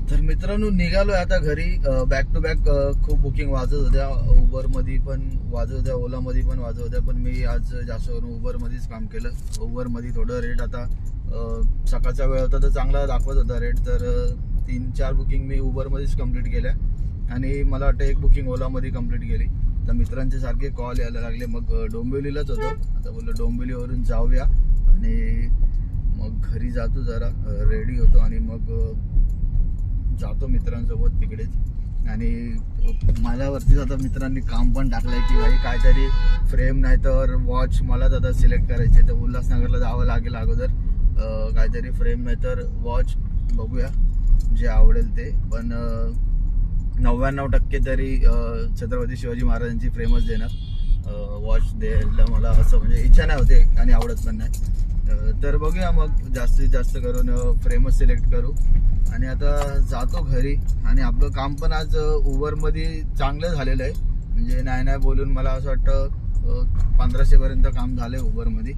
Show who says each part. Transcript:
Speaker 1: तर मित्रांनो निघालोय आता घरी. बॅक टू बॅक खूप बुकिंग वाजत होत्या. उबर मध्ये पण वाजत होत्या, ओला मध्ये पण वाजत होत्या, पण मी आज जास्त करून उबर मध्येच काम केलं. उबर मध्ये थोडं रेट आता सकाळचा वेळ होता तर चांगला दाखवत होता रेट, तर 3-4 बुकिंग मी उबर मध्येच कम्प्लीट केल्या आणि मला वाटतं एक बुकिंग ओला मध्ये कम्प्लीट केली. तर मित्रांचे सारखे कॉल यायला लागले. मग डोंबिवलीलाच होतो, आता बोललो डोंबिवलीवरून जाऊया आणि मग घरी जातो, जरा रेडी होतो आणि मग जातो मित्रांसोबत तिकडेच. आणि मला वरतीच आता मित्रांनी काम पण टाकलंय की भाई काहीतरी फ्रेम नाही तर वॉच मलाच आता सिलेक्ट करायचे. तर उल्हासनगरला जावं लागेल अगोदर, काहीतरी फ्रेम नाही तर वॉच बघूया जे आवडेल ते. पण 99% तरी छत्रपती शिवाजी महाराजांची फ्रेमच देणार. वॉच द्यायला मला असं म्हणजे इच्छा नाही होते आणि आवडत पण नाही. तर बघूया मग जास्तीत जास्त करून फ्रेमच सिलेक्ट करू आणि आता जातो घरी. आणि आपलं काम पण आज उबरमध्ये चांगलं झालेलं आहे, म्हणजे नाही बोलून मला असं वाटतं 1500 पर्यंत काम झालंय उबरमध्ये.